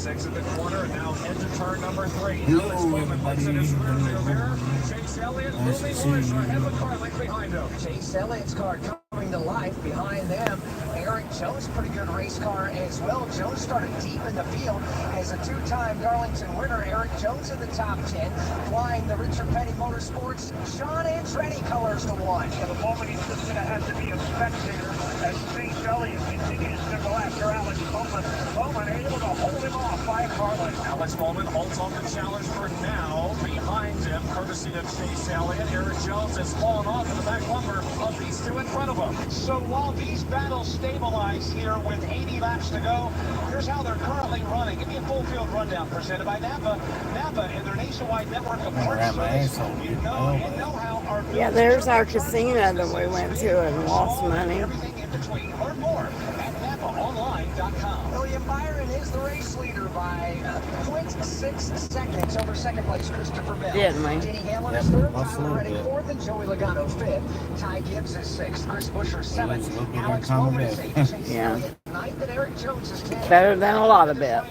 Exits at the corner and now into turn number 3. Alex Bowman looks in his rearview mirror. Chase Elliott moving on ahead of the car left behind him. Chase Elliott's car coming to life behind them. Eric Jones, pretty good race car as well. Jones started deep in the field as a two-time Darlington winner. Eric Jones in the top 10, flying the Richard Petty Motorsports Sean Andretti colors to 1. At the moment, he's just going to have to be a spectator as Chase Elliott continues to go after Alex Bowman. Bowman able to hold him off by a car length. Alex Bowman holds on the challenge for now. Behind him, courtesy of Chase Elliott, Eric Jones has fallen off in the back bumper of these two in front of him. So while these battles stabilize here with 80 laps to go, here's how they're currently running. Give me a full field rundown presented by Napa. Napa and their nationwide network of parts service. You know and know how our Yeah, there's our casino that we went to and lost money. Everything in between. Learn more at NapaOnline.com. William Byron is the race leader by 0.6 seconds over second place Christopher Bell. Didn't we? Denny Hamlin is third, Tyler Reddick fourth, and Joey Logano fifth. Ty Gibbs is sixth, Chris Buescher seventh, Alex Bowman is eighth, Chase Elliott ninth, and Eric Jones is 10th. Better than a lot of it.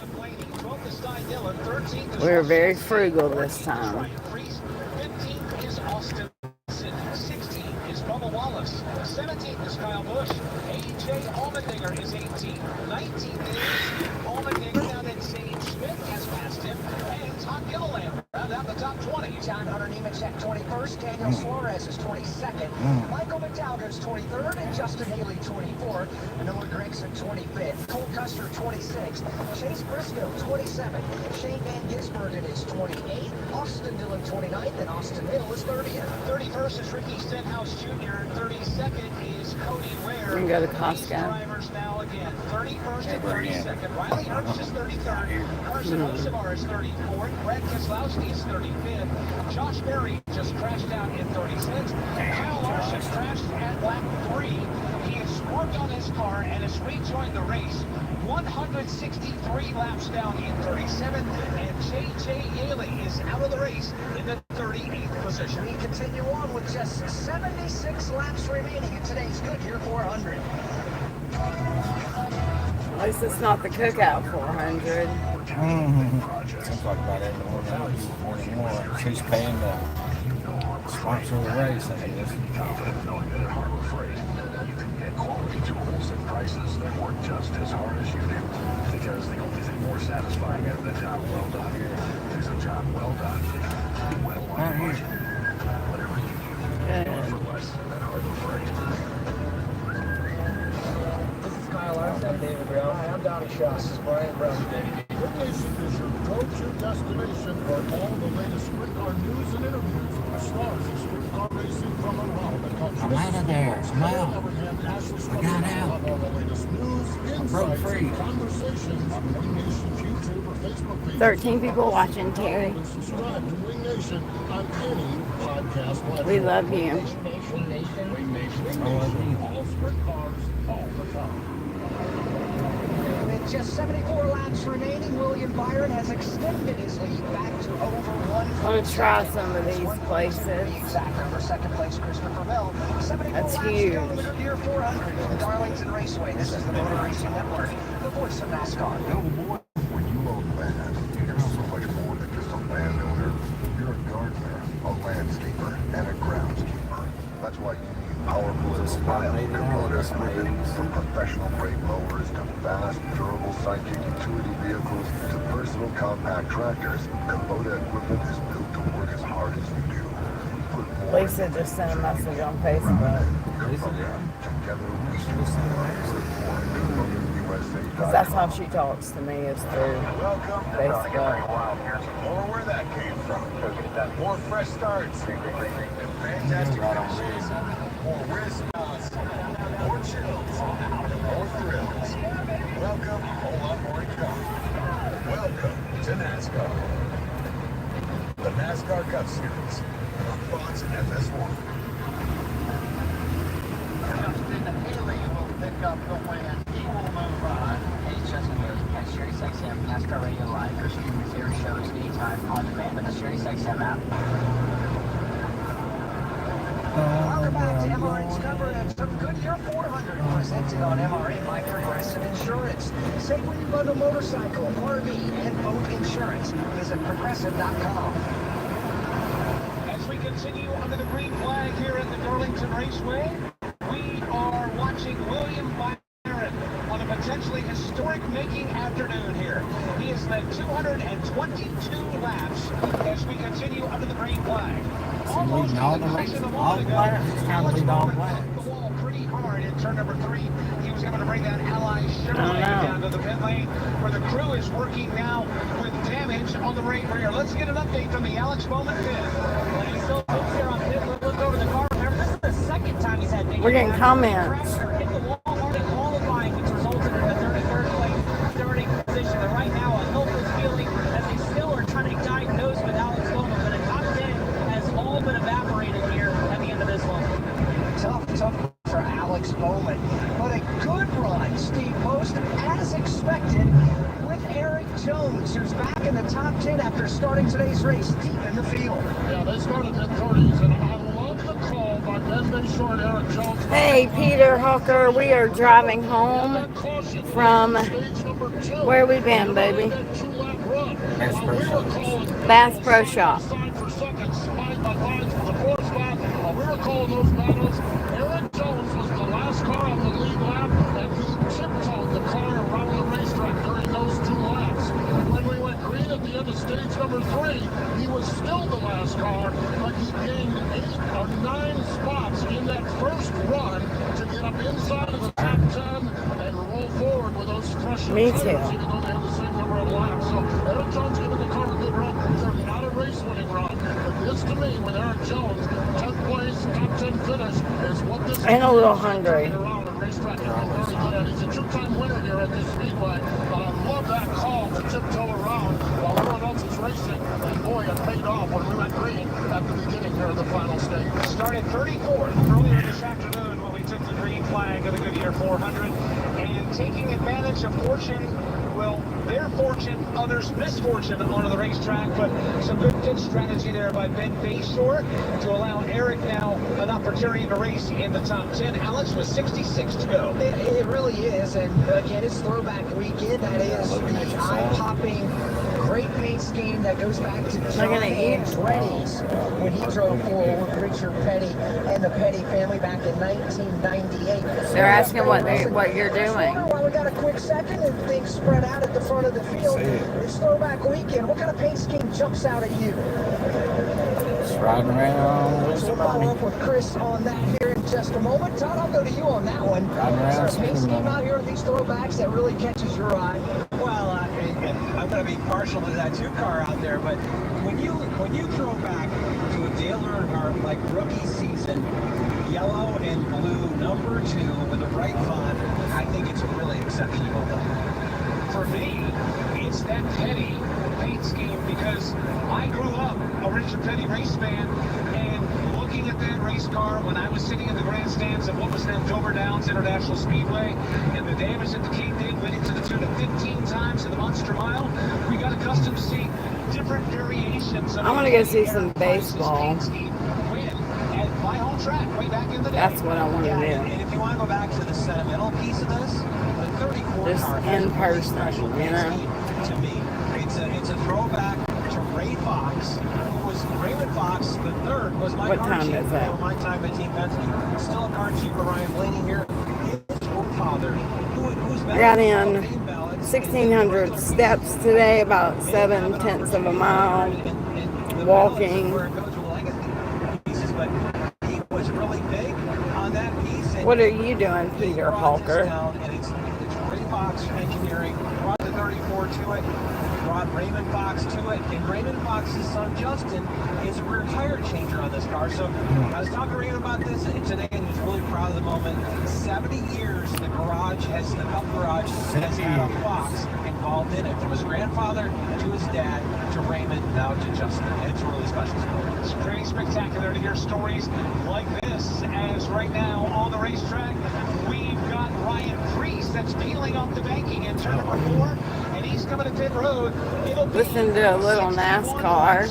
We were very frugal this time. 15th is Austin. 16th is Bubba Wallace. 17th is Kyle Busch. A.J. Allmendinger is 18th. 19th is Allmendinger. Now then Sage Smith has passed him. And Todd Gilliland round out the top 20. John Hunter Nemechek 21st. Daniel Suarez is 22nd. Michael McDowell is 23rd. And Justin Haley 24th. Noah Gragson 25th. Cole Custer 26th. Chase Briscoe 27th. Shane Van Gisbergen is 28th. Austin Dillon 29th. And Austin Hill is 30th. 31st is Ricky Stenhouse Jr. 32nd is Cody Ware. We can go to These Costco. drivers now again. 31st and 32nd. Riley Herbst is 33rd. Carson Hocevar is 34th. Brad Keselowski is 35th. Josh Berry just crashed out in 36th. Kyle Larson crashed at lap 3. He has worked on his car and has rejoined the race. 163 laps down in 37th, and J.J. Yaley is out of the race in the 38th position. We continue on with just 76 laps remaining in today's Goodyear 400. At least it's not the Cookout 400. Seems like about every morning anymore. She's paying the sponsor of the race, I guess. Knowing that at Harbor Freight, you can get quality tools at prices that work just as hard as you do. Because the only thing more satisfying than a job well done is a job well done. Well done. Whatever you do, for less than Harbor Freight. This is Kyle Larson. I'm David Brown. Hi, I'm Donnie Shaw. This is Brian Brown. Radiation is your go-to destination for all the latest sprint car news and interviews with the stars of sprint car racing from around the country. I'm out of there. I'm out. I got out. All the latest news, insights, and conversations on Wing Nation's YouTube or Facebook page. 13 people watching, Terry. And subscribe to Wing Nation on any podcast platform. We love you. Wing Nation. All sprint cars, all the time. With just 74 laps remaining, William Byron has extended his lead back to over 1. I want to try some of these places. Exact number, second place, Christopher Bell. 74 That's laps huge. to go in the Goodyear 400 from the Darlington Raceway. This is the Motor Racing Network, the voice of NASCAR. When you own land, you're so much more than just a landowner. You're a gardener, a landscaper, and a groundskeeper. That's why you need powerful and reliable Kubota equipment. From professional freight mowers to fast, durable sidekick utility vehicles to personal compact tractors, Kubota equipment is built to work as hard as you do. Put more Lisa just sent a message on Facebook. together we can Because that's how she talks to me, is through Facebook. Wild here. More where that came from. More fresh starts. Fantastic finishes. More wristbands. More chills. More thrills. Welcome. Hold on, more to come. Welcome to NASCAR. The NASCAR Cup Series on Fox and FS1. Justin Haley will pick up the win. He will move on. Hey, it's Justin Haley at Sirius XM NASCAR Radio Live. You're streaming your favorite shows anytime on demand with the Sirius XM app. Welcome back to MRN's coverage of Goodyear 400, presented on MRN by Progressive Insurance. Say when you bundle motorcycle, RV, and insurance. Visit progressive.com. As we continue under the green flag here at the Darlington Raceway, we are watching William Byron on a potentially historic-making afternoon here. He has led 222 laps as we continue under the green flag. Almost leading all to the the laps, crash of the all moment the ago, laps, he's trying to Alex lead all the Bowman laps. hit the wall pretty hard in turn number 3. He was able to bring that Ally Chevrolet down to the pit lane, where the crew is working now with damage on the right rear. Let's get an update from the Alex Bowman pit. Well, he's still here on pit. We'll look over the car. Remember, this is the second time he's had big We're getting impacts. comments. Hit the wall hard in qualifying, which resulted in a 33rd place starting position. And right now, a helpless feeling as they still are trying to diagnose with Alex Bowman. But a top 10 has all been evaporated here at the end of this one. Tough for Alex Bowman, but a good run, Steve Post, as expected, with Eric Jones, who's back in the top 10 after starting today's race deep in the field. Yeah, they started mid-30s, and I love the call by Ben Bayshore and Eric Jones. Hey, Peter Hawker, we are driving home from where we been, baby? Bass Pro Shop. We were calling those battles. Eric Jones was the last car on the lead lap, and he tiptoed the car around the racetrack during those 2 laps. And when we went green at the end of stage number 3, he was still the last car, but he gained 8 or 9 spots in that first run to get up inside of the top 10 and roll forward with those fresh Me tires, too. even though they have the same number of laps. So Eric Jones giving the car a good run. They're not a race-winning run, but this to me, with Eric Jones, 10th place, top 10 finish, is what this And a little hungry. around a racetrack. He's a 2-time winner here at this speedway, but I love that call to tiptoe around while everyone else is racing. And boy, it paid off when we went green at the beginning here of the final stage. Started 34th earlier this afternoon when we took the green flag of the Goodyear 400, and taking advantage of fortune, well, their fortune, others' misfortune onto the racetrack, but some good pit strategy there by Ben Bayshore to allow Eric now an opportunity to race in the top 10. Alex was 66 to go. It really is, and again, it's throwback weekend. That is the eye-popping, great paint scheme that goes back to John Andretti's when he drove forward with Richard Petty and the Petty family back in 1998. They're asking what you're doing. While we got a quick second and things spread out at the front of the field, it's throwback weekend. What kind of paint scheme jumps out at you? Just riding around with So we'll some follow money. up with Chris on that here in just a moment. Todd, I'll go to you on that one. Riding around Is there a paint spending scheme money. out here with these throwbacks that really catches your eye? Well, I'm going to be partial to that 2-car out there, but when you throw back to a Dale Earnhardt like rookie season, yellow and blue number 2 with the right font, I think it's really exceptional. For me, it's that Petty paint scheme, because I grew up a Richard Petty race fan, and looking at that race car when I was sitting in the grandstands of what was then Dover Downs International Speedway, and the damage that the King did, winning to the tune of 15 times in the Monster Mile, we got accustomed to see different variations. I want to go see some baseball. At my home track, way back in the day. That's what I want to Yeah, do. and if you want to go back to the sentimental piece of this, the 34 Just car in has a person, special you know? scheme to me. It's a throwback to Ray Fox, who was Raymond Fox the third was my What car time chief is that? before my time at Team Penske. Still a car chief for Ryan Blaney here. His father, who's I got in 1,600 steps today, about 7/10 of a mile, walking. But he was really big on that piece. What are you doing, Peter Hawker? And it's Ray Fox Engineering brought the 34 to it, brought Raymond Fox to it, and Raymond Fox's son Justin is a rear tire changer on this car. So I was talking to Raymond about this today, and he's really proud of the moment. 70 years the Cup Garage has had a Fox involved in it, from his grandfather to his dad to Raymond, now to Justin. It's a really special story. It's pretty spectacular to hear stories like this, as right now on the racetrack, we've got Ryan Preece that's peeling off the banking in turn number 4, and he's coming to pit road. Listen to a little NASCAR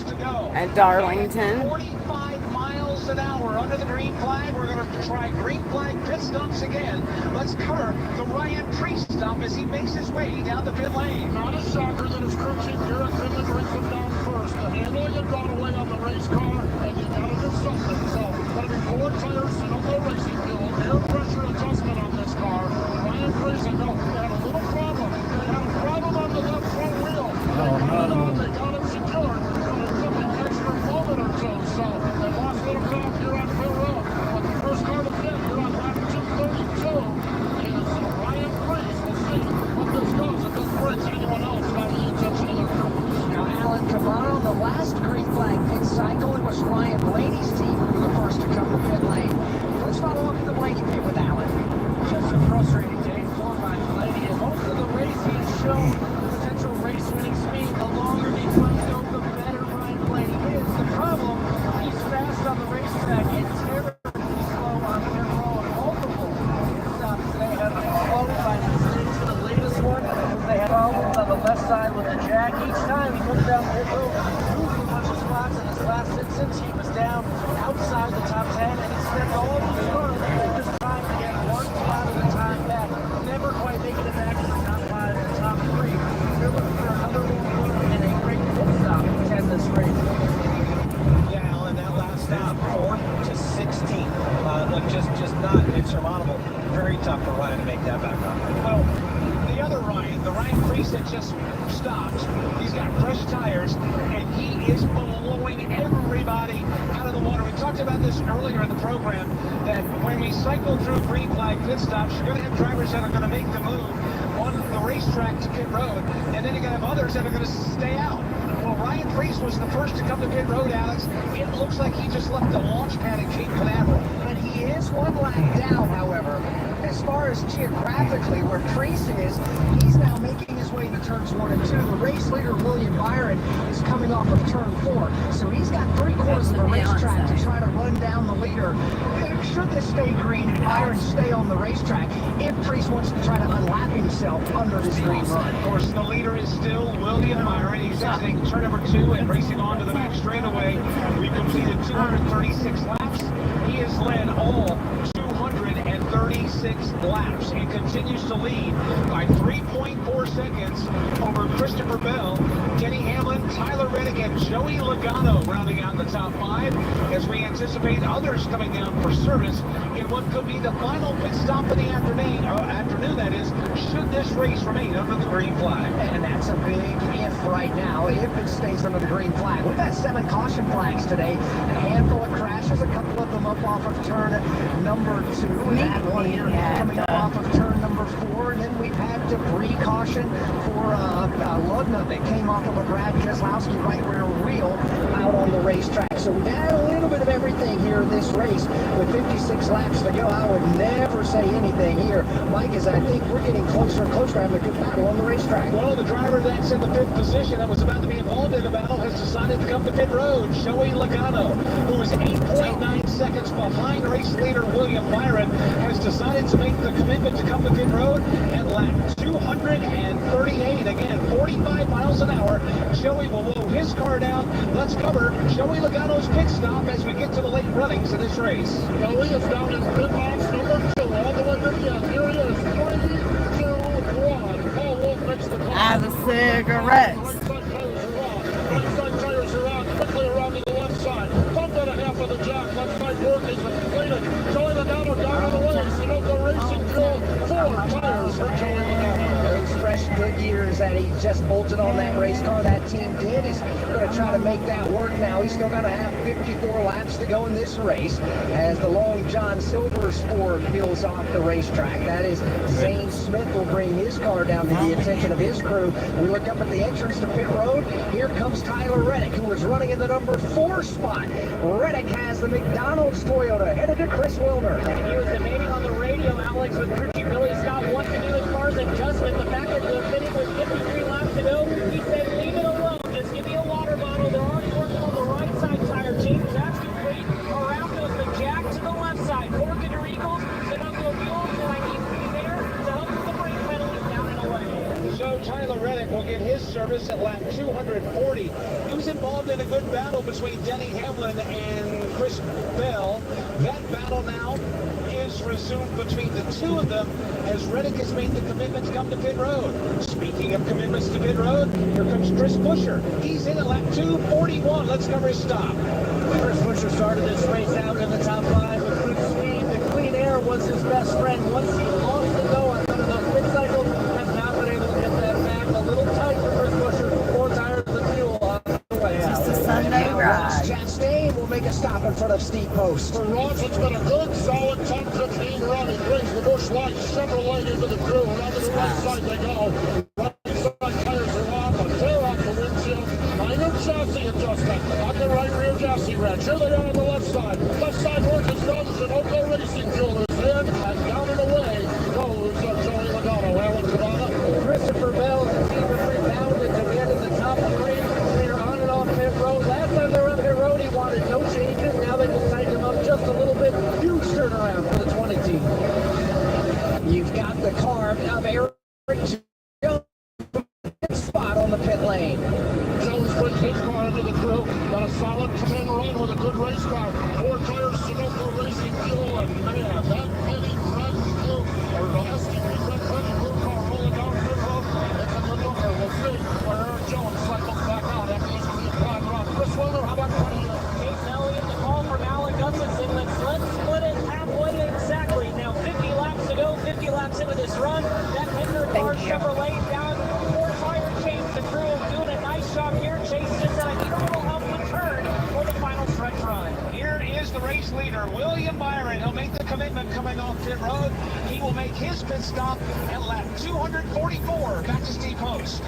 at Darlington. 45 miles an hour under the green flag. We're going to try green flag pit stops again. Let's cover the Ryan Preece stop as he makes his way down the pit lane. Not a shocker that his crew chief Garrett Finley come down first. The handling had gone away on the race car, and you got to do something. So, gotta be 4 tires, so no racing fuel, air pressure adjustment on this car. Ryan Preece, they had a little problem. They had a problem on the left front wheel. They got it secured, but it took an extra moment or two. So, they lost a little ground here on pit road. But the first car to pit here on lap 232 is Ryan Preece. We'll see what this goes. If this breaks anyone else by the attention of their crews. Now, Alan Cabano, the last green flag pit cycle, it was Ryan Blaney's team who were the first to come to pit lane. Let's follow up to the Blaney pit with Alan. Just a frustrating day for Ryan Blaney. And most of the race he's shown potential race winning speed. The longer these runs go, the better Ryan Blaney is. The problem, he's fast on the racetrack and terribly slow on pit road. Multiple pit stops today have been slowed by mistakes. The latest one, they had problems on the left side with the jack. Each time he comes down pit road, loses a bunch of spots. In his last instance, he was down outside the top 10, and he spent all of his run just trying to get one spot at a time back. Never quite making it back to the top 5 and the top 3. They're looking for another one and a great pit stop to end this race. Yeah, Alan, that last stop, 4 to 16. Just not insurmountable. Very tough for Ryan to make that back up. Well, the other Ryan, the Ryan Preece that just stopped, he's got fresh tires, and he is blowing everybody out of the water. We talked about this earlier in the program, that when we cycle through green flag pit stops, you're going to have drivers that are going to make the move on the racetrack to pit road, and then you're going to have others that are going to stay out. Well, Ryan Preece was the first to come to pit road, Alex. It looks like he just left the launch pad at Cape Canaveral. But he is one lap down, however. As far as geographically where Preece is, he's now making his way to turns 1 and 2. The race leader, William Byron, is coming off of turn 4. So he's got 3/4 of the racetrack to try to run down the leader. Should this stay green and Byron stay on the racetrack, if Preece wants to try to unlap himself under this green run. Of course, the leader is still William Byron. He's exiting turn number 2 and racing on to the back straightaway. We've completed 236 laps. He has led all 236 laps and continues to lead by 3.4 seconds over Christopher Bell, Denny Hamlin, Tyler Reddick, and Joey Logano rounding out the top 5 as we anticipate others coming down for service in what could be the final pit stop of the afternoon, that is, should this race remain under the green flag. And that's a big if right now, if it stays under the green flag. We've had 7 caution flags today, a handful of crashes, a couple of them up off of turn number 2. We've had one here coming up off of turn number 4, and then we've had debris caution for Lugna that came off of a Brad Keselowski right rear wheel out on the racetrack. So we've had a little bit of everything here in this race with 56 laps to go. I would never say anything here, Mike, as I think we're getting closer and closer to having a good battle on the racetrack. Well, the driver that's in the 5th position that was about to be involved in the battle has decided to come to pit road. Joey Logano, who is 8.9 seconds behind race leader William Byron, has decided to make the commitment to come to pit road and lap 238. Again, 45 miles an hour. Joey will blow his car down. Let's cover Joey Logano's pit stop as we get to the late runnings of this race. Joey is down in pit box number 2, all the way to the end. Here he is, 3, 2, 1. Paul Wolf makes the call. Out of cigarettes. Right side tires are on, quickly around to the left side. Bump and a half of the jack, left side work is completed. Joey Logano down on the race. Sunoco Racing Fuel, 4 tires for Joey Logano. Those fresh Goodyears that he just bolted on that race car, that team did, is going to try to make that work now. He's still going to have 54 laps to go in this race as the Long John Silver Sport peels off the racetrack. That is, Zane Smith will bring his car down to the attention of his crew. We look up at the entrance to pit road. Here comes Tyler Reddick, who is running in the number 4 spot. Reddick has the McDonald's Toyota, headed to Chris Wilner. He was debating on the radio, Alex, with crew chief Billy Scott, what to do as far as adjustment. The fact that the fitting was 53 laps to go, he said, leave it alone. Just give me a water bottle. They're already working on the right side tire change. That's complete. Around goes the jack to the left side. Fork Eagles, Sunoco Fuel, and I need to be there to help with the brake pedal down and away. So Tyler Reddick will get his service at lap 240. He was involved in a good battle between Denny Hamlin and Chris Bell. That battle now is resumed between the two of them as Reddick has made the commitment to come to pit road. Speaking of commitments to pit road, here comes Chris Buescher. He's in at lap 2:41. Let's cover his stop. Chris Buescher started this race out in the top 5 with good speed. The clean air was his best friend. Once he lost the go on one of those pit cycles, has not been able to get that back. A little tight for Chris Buescher. 4 tires of fuel on the way out. Just a Sunday ride. Chastain will make a stop in front of Steve Post. For Ross, it's been a good, solid 10-15 run. He brings the Busch Light Chevrolet into the crew, and over the right side they go. Right side tires are off, a tear off the windshield. Minor chassis adjustment on the right rear chassis wrench. Here they are on the left side. Left side work is done. Sunoco Racing Fuel is in, and down and away goes Joey Logano. Alan Cabana. Christopher Bell and the team have rebounded to the end of the top 3. They're on and off pit road. Last time they were on pit road, he wanted no changes. Now they just tightened him up just a little bit. Huge turnaround for the 20 team. You've got the car of Eric Jones spot on the pit lane. Jones brings his car into the crew. Got a solid 10 run with a good race car. 4 tires, Sunoco Racing Fuel, and man, that heavy red blue, or asking me, that heavy blue car rolling down pit road. It's a good looker. We'll see where Eric Jones cycles back out after this clean prime run. Chris Wilder, how about 20 years? Chase Elliott, the call from Alan Gustafson. Let's split it halfway exactly. Now 50 laps to go, 50 laps into this run. That Hendrick car Chevrolet down 4 tire change. The crew doing a nice job here. Chase just said, I need a little help in turn for the final stretch run. Here is the race leader, William Byron. He'll make the commitment coming off pit road. He will make his pit stop at lap 244. Back to Steve Post.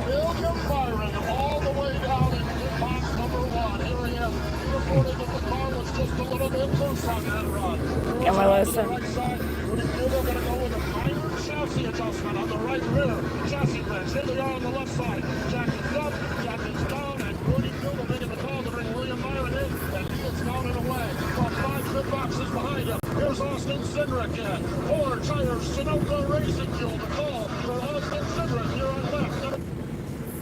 William Byron all the way down in pit box number 1. Here he is. He reported that the car was just a little bit loose on that run. Can we listen? Right side, Rudy Buell going to go with a minor chassis adjustment on the right rear chassis wrench. Here they are on the left side. Jack is up, Jack is down, and Rudy Buell making the call to bring William Byron in, and he gets down and away. About 5 pit boxes behind him. Here's Austin Cindric in. 4 tires, Sunoco Racing Fuel. The call for Austin Cindric here on left.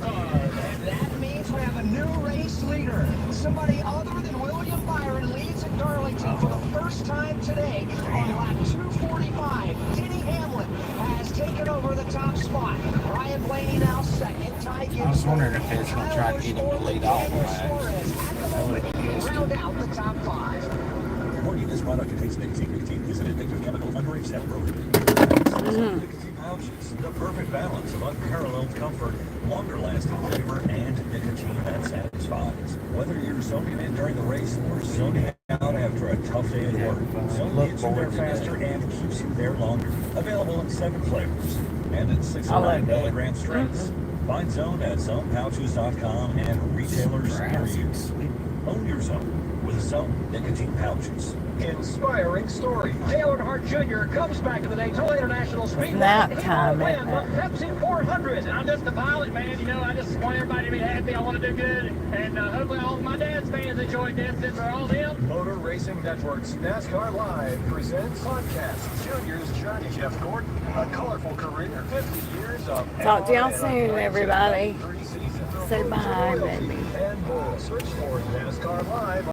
And that means we have a new race leader. Somebody other than William Byron leads at Darlington for the first time today on lap 245. Denny Hamlin has taken over the top spot. Ryan Blaney now second. Ty Gibbs. I was wondering if they was going to try to get him to lead off the lap. Round out the top 5. Warning, this product contains nicotine is an addictive chemical under accept prohibited. Nicotine pouches, the perfect balance of unparalleled comfort, longer lasting flavor, and nicotine that satisfies. Whether you're zoning in during the race or zoning out after a tough day at work, Zone gets you there faster and keeps you there longer. Available in 7 flavors and at 6 and 9 milligram strengths. Find Zone at zonepouches.com and retailers near you. Own your Zone with Zone nicotine pouches. Inspiring story. Dale Earnhardt Jr. comes back to the Daytona International Speedway. That He time, won't isn't win the Pepsi 400. And I'm just a pilot, man. You know, I just want everybody to be happy. I want to do good. And hopefully all of my dad's fans enjoyed this. It's for all them. Motor Racing Network's NASCAR Live presents podcast Junior's Journey. Jeff Gordon, a colorful career, 50 years of Talk to y'all soon, everybody. 3 seasons of Say bye, loyalty baby. and more. Search for NASCAR Live